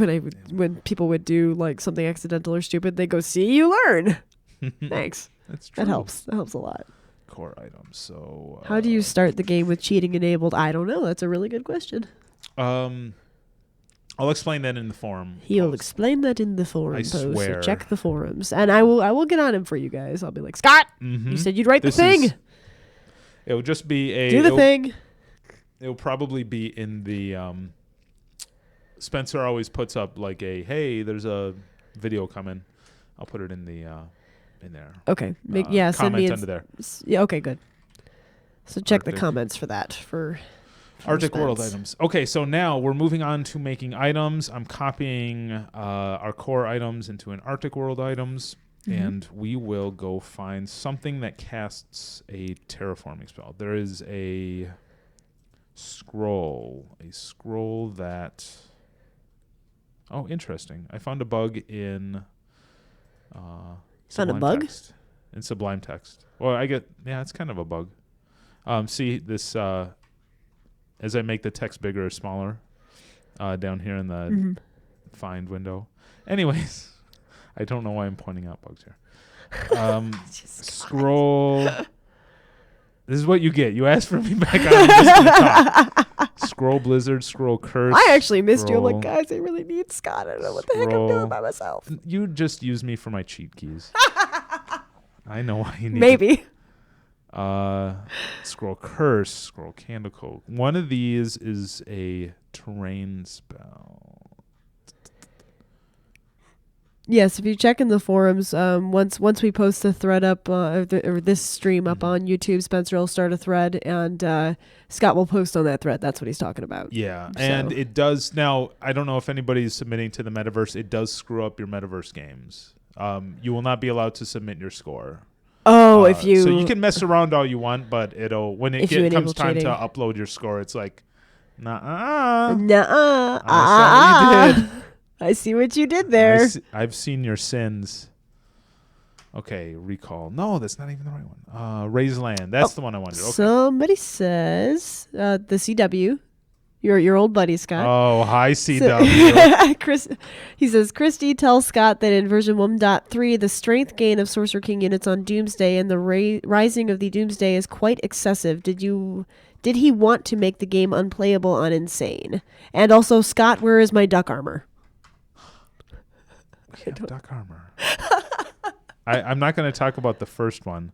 when people would do like something accidental or stupid, they go, "See, you learn." Thanks. That's true. That helps. That helps a lot. Core items. So how do you start the game with cheating enabled? I don't know. That's a really good question. I'll explain that in the forum. He'll explain that in the forum post. Swear. So check the forums, and I will get on him for you guys. I'll be like, Scott, you said you'd write the thing. It will just be do the thing. It will probably be in the. Spencer always puts up like hey, there's a video coming. I'll put it in the in there. Okay. Send me under there. Yeah. Okay. Good. So check the comments for that. Arctic World items. Okay, so now we're moving on to making items. I'm copying our core items into an Arctic World items, and we will go find something that casts a terraforming spell. There is a scroll that... Oh, interesting. I found a bug in Found a bug? Text. In Sublime Text. Well, it's kind of a bug. See this, as I make the text bigger or smaller, down here in the find window. Anyways, I don't know why I'm pointing out bugs here. Scroll. This is what you get. You asked for me back on. Scroll Blizzard, Scroll Curse. I actually missed you. I'm like, guys, I really need Scott. I don't know what the heck I'm doing by myself. You just use me for my cheat keys. I know why you need Maybe. Scroll Curse, Scroll Candle Coat. One of these is a terrain spell. Yes, if you check in the forums, once we post the thread up, or this stream up on YouTube, Spencer will start a thread, and Scott will post on that thread. That's what he's talking about. Yeah, and it does. Now, I don't know if anybody's submitting to the Metaverse. It does screw up your Metaverse games. You will not be allowed to submit your score. Oh, if you... So you can mess around all you want, but when it comes time to upload your score, it's like, nuh-uh. Nuh-uh. I saw what you did. I see what you did there. I've seen your sins. Okay, recall. No, that's not even the right one. Raise Land. That's the one I wanted. Okay. Somebody says the CW. Your old buddy, Scott. Oh, hi, CW. Chris, he says, Christy tells Scott that in version 1.3, the strength gain of Sorcerer King units on Doomsday and the rising of the Doomsday is quite excessive. Did he want to make the game unplayable on Insane? And also, Scott, where is my duck armor? We have duck armor. I'm not going to talk about the first one,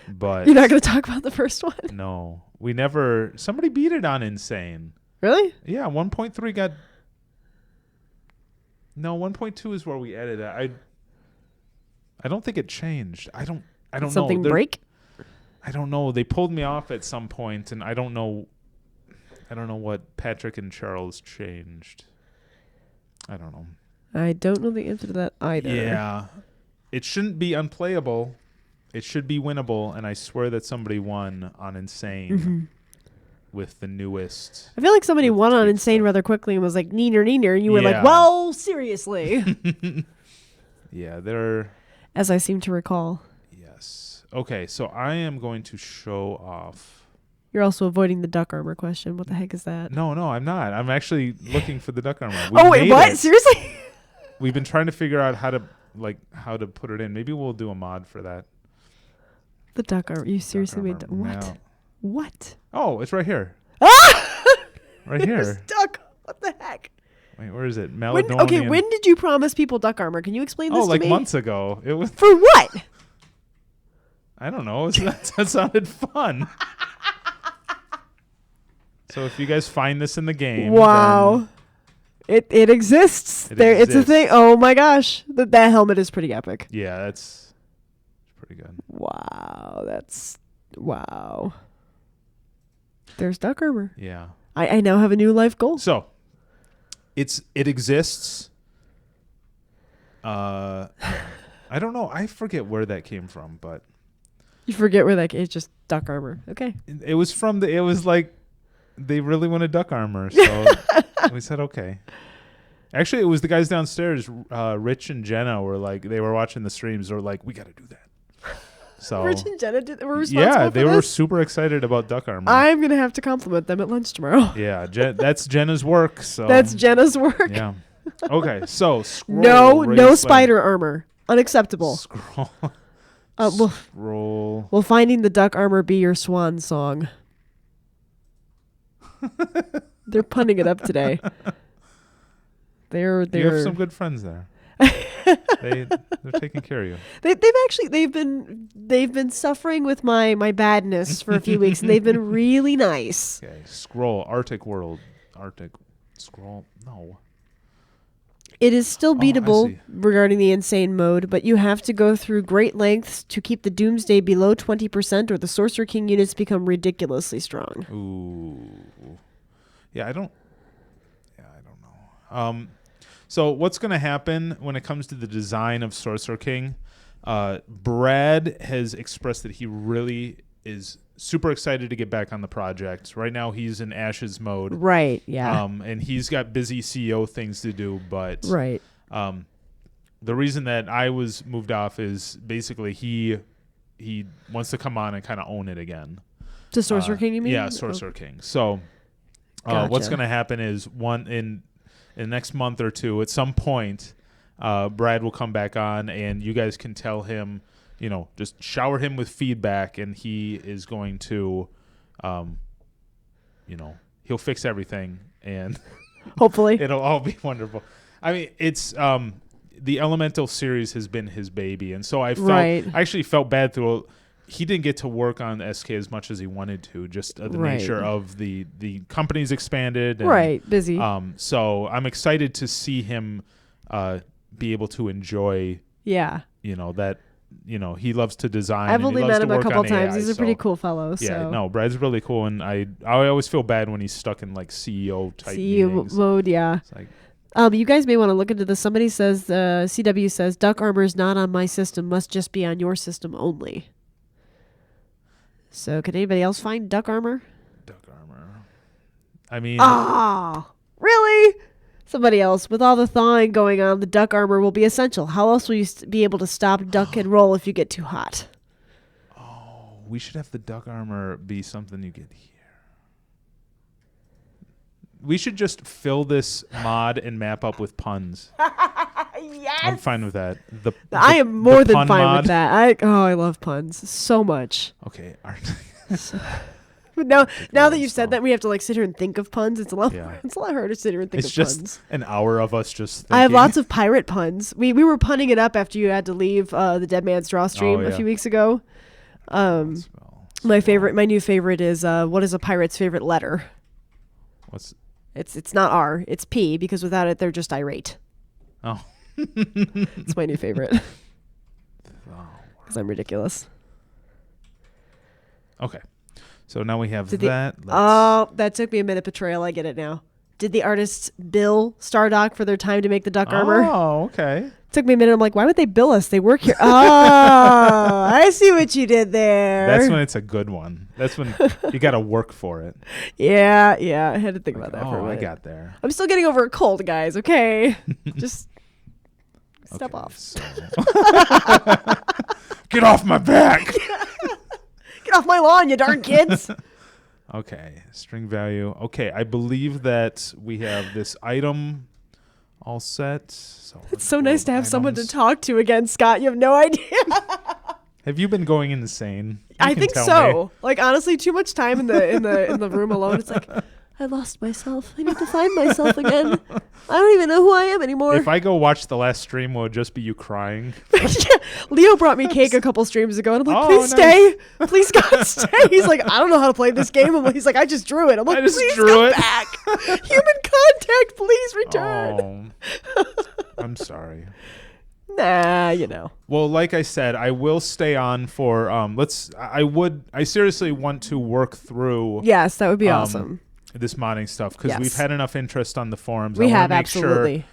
but... You're not going to talk about the first one? No. We never... Somebody beat it on Insane. Really? Yeah, 1.3 got... No, 1.2 is where we added it. I don't think it changed. I don't know. Something break? I don't know. They pulled me off at some point, and I don't know what Patrick and Charles changed. I don't know. I don't know the answer to that either. Yeah. It shouldn't be unplayable. It should be winnable, and I swear that somebody won on Insane with the newest. I feel like somebody won on Insane rather quickly and was like, neener, and you were like, well, seriously. Yeah, they're... As I seem to recall. Yes. Okay, so I am going to show off... You're also avoiding the duck armor question. What the heck is that? No, I'm not. I'm actually looking for the duck armor. Wait, what? Seriously? We've been trying to figure out how to put it in. Maybe we'll do a mod for that. The duck armor. You seriously made what? No. What? Oh, it's right here. Right here. Duck. What the heck? Wait, where is it? Maladonian. Okay, when did you promise people duck armor? Can you explain this to me? Months ago. It was for what? I don't know. That sounded fun. So if you guys find this in the game, wow. It exists. It's a thing. Oh my gosh. That helmet is pretty epic. Yeah, that's pretty good. Wow. Wow. There's duck armor. Yeah. I now have a new life goal. So it exists. I don't know. I forget where that came from, but you forget where that it's just duck armor. Okay. It was like they really wanted duck armor, so we said okay. Actually, it was the guys downstairs, Rich and Jenna, they were watching the streams. They were like, we got to do that. So Rich and Jenna were responsible for they were super excited about duck armor. I'm going to have to compliment them at lunch tomorrow. Yeah, that's Jenna's work. So that's Jenna's work. Yeah. Okay, so scroll. No spider armor. Unacceptable. Scroll. Scroll. Will finding the duck armor be your swan song? They're punning it up today. They're You have some good friends there. They're taking care of you. They've been suffering with my badness for a few weeks, and they've been really nice. Okay, scroll. Arctic World. Scroll. No. It is still beatable regarding the insane mode, but you have to go through great lengths to keep the Doomsday below 20%, or the Sorcerer King units become ridiculously strong. Ooh. Yeah, I don't know. So what's going to happen when it comes to the design of Sorcerer King? Brad has expressed that he really is super excited to get back on the project. Right now he's in Ashes mode. Right, yeah. And he's got busy CEO things to do, but right. The reason that I was moved off is basically he wants to come on and kind of own it again. To Sorcerer King, you mean? Yeah, Sorcerer King. So what's going to happen is in the next month or two, at some point, Brad will come back on, and you guys can tell him, just shower him with feedback, and he is going to, he'll fix everything, and hopefully it'll all be wonderful. I mean, it's the Elemental series has been his baby, and so I actually felt bad through. He didn't get to work on SK as much as he wanted to, just the nature of the company's expanded. And, busy. So I'm excited to see him be able to enjoy. Yeah. That. He loves to design. I've only met him a couple times. AI, He's a pretty cool fellow. So. Yeah, no, Brad's really cool, and I always feel bad when he's stuck in like CEO type meetings. Mode. Yeah. It's like, you guys may want to look into this. Somebody says, CW says, Duck Armor is not on my system, must just be on your system only. So, can anybody else find Duck Armor? Duck Armor. I mean... really? Somebody else. With all the thawing going on, the Duck Armor will be essential. How else will you be able to stop, duck, and roll if you get too hot? Oh, we should have the Duck Armor be something you get here. We should just fill this mod and map up with puns. Yes. I'm fine with that. I am more than fine with that. I love puns so much. Okay. Now that you've said that, we have to sit here and think of puns. It's a lot harder to sit here and think of puns. It's just an hour of us just thinking. I have lots of pirate puns. We were punning it up after you had to leave the Dead Man's Draw stream a few weeks ago. My new favorite is what is a pirate's favorite letter? It's not R, it's P, because without it they're just irate. Oh. It's my new favorite. Because I'm ridiculous. Okay. So now we have that. That took me a minute, Betrayal. I get it now. Did the artists bill Stardock for their time to make the Duck Armor? Oh, okay. Took me a minute. I'm like, why would they bill us? They work here. Oh, I see what you did there. That's when it's a good one. That's when you got to work for it. Yeah. I had to think about that for a minute. I got there. I'm still getting over a cold, guys. Okay. Just step off. So. Get off my back. Get off my lawn, you darn kids. Okay. String value. Okay. I believe that we have this item all set. So it's so nice to have someone to talk to again, Scott. You have no idea. Have you been going insane? I think so. Me. Honestly, too much time in the room alone. It's like, I lost myself. I need to find myself again. I don't even know who I am anymore. If I go watch the last stream, will it just be you crying? Leo brought me cake a couple streams ago, and I'm like, please stay. Please, God, stay. He's like, I don't know how to play this game. He's like, I just drew it. I'm like, please come back. Human contact, please return. I'm sorry. Nah, Well, like I said, I will stay on for I seriously want to work through. Yes, that would be awesome. This modding stuff, because we've had enough interest on the forums. We have, absolutely.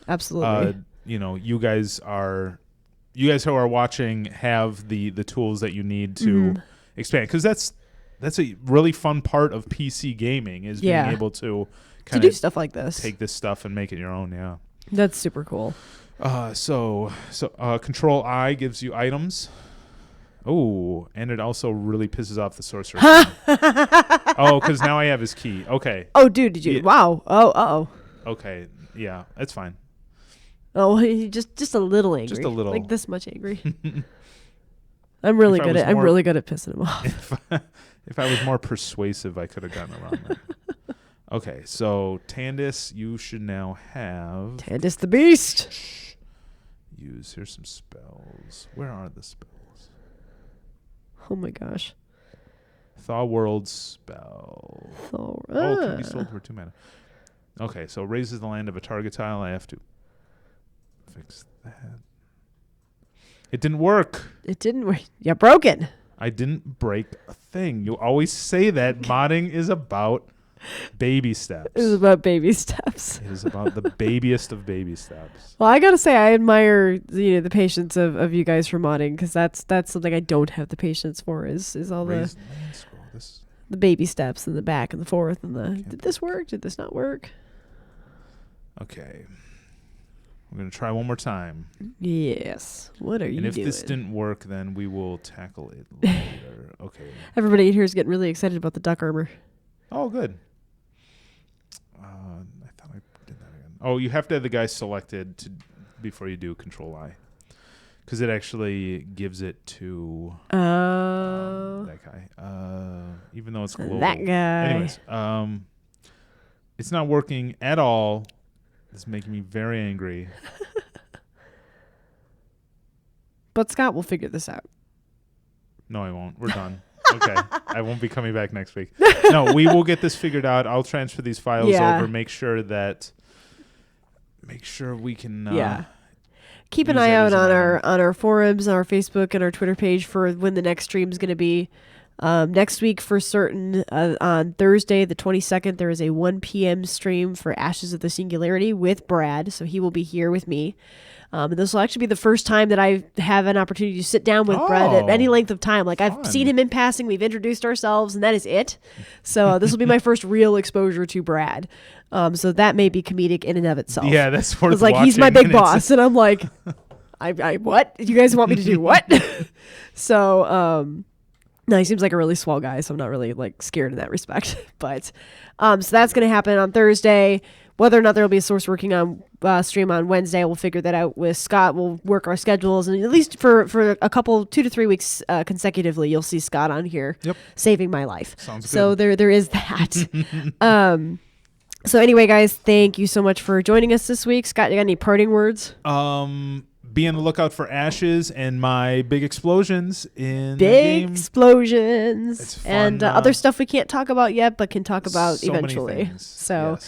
You guys who are watching have the tools that you need to expand, because that's a really fun part of PC gaming, is being able to do stuff like this, take this stuff and make it your own. Yeah, that's super cool. So Control I gives you items. Oh, and it also really pisses off the sorcerer. Because now I have his key. Okay. Oh, dude, did you? Wow. Oh, uh-oh. Okay. Yeah, it's fine. Oh, just a little angry. Just a little. Like this much angry. I'm really good at pissing him off. If I was more persuasive, I could have gotten around that. Okay, so Tandis, you should now have... Tandis the Beast. Here's some spells. Where are the spells? Oh my gosh. Thaw World spell. Can be sold for 2 mana. Okay, so raises the land of a target tile. I have to fix that. It didn't work. It didn't work. You're broken. I didn't break a thing. You always say that. Modding is about Baby steps. It is about baby steps. It is about the babiest of baby steps. Well, I gotta say, I admire the patience of you guys for modding, because that's something I don't have the patience for. Is all the baby steps and the back and the forth and the did this work? Did this not work? Okay. We're going to try one more time. Yes. What are you doing? And if this didn't work, then we will tackle it later. Okay. Everybody in here is getting really excited about the duck armor. Oh, good. I thought I did that again. Oh, you have to have the guy selected before you do Control-I. Because it actually gives it to that guy. Even though it's global. That guy. Anyways, it's not working at all. It's making me very angry. But Scott will figure this out. No, I won't. We're done. Okay. I won't be coming back next week. No, we will get this figured out. I'll transfer these files over, make sure we can keep an eye out on our forums, on our Facebook and our Twitter page for when the next stream is going to be. Next week for certain, on Thursday the 22nd, there is a 1 p.m. stream for Ashes of the Singularity with Brad, so he will be here with me. And this will actually be the first time that I have an opportunity to sit down with Brad at any length of time. Like, I've seen him in passing, we've introduced ourselves, and that is it. So this will be my first real exposure to Brad. So that may be comedic in and of itself. Yeah, that's worth watching. It's like, he's my big boss, and I'm like, I what? You guys want me to do what? So, no, he seems like a really swell guy, so I'm not really like scared in that respect. But so that's going to happen on Thursday. Whether or not there will be a source working on stream on Wednesday, we'll figure that out with Scott. We'll work our schedules, and at least for a couple 2 to 3 weeks consecutively, you'll see Scott on here saving my life. Sounds good. So there is that. So anyway, guys, thank you so much for joining us this week. Scott, you got any parting words? Be on the lookout for Ashes and my big explosions in the big game. Explosions. It's fun, and other stuff we can't talk about yet, but can talk about eventually. So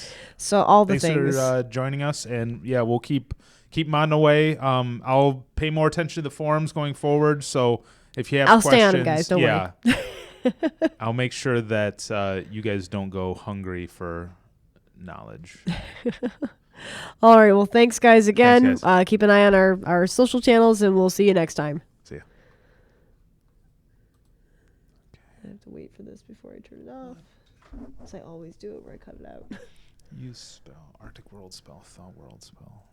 all the things. Thanks for joining us, and we'll keep modding away. I'll pay more attention to the forums going forward. So if you have questions, stay on them, guys. Don't worry. I'll make sure that you guys don't go hungry for knowledge. All right. Well, thanks, guys, again. Thanks, guys. Keep an eye on our social channels, and we'll see you next time. See ya. I have to wait for this before I turn it off. As I always do it where I cut it out. Use spell. Arctic World spell. Thaw World spell.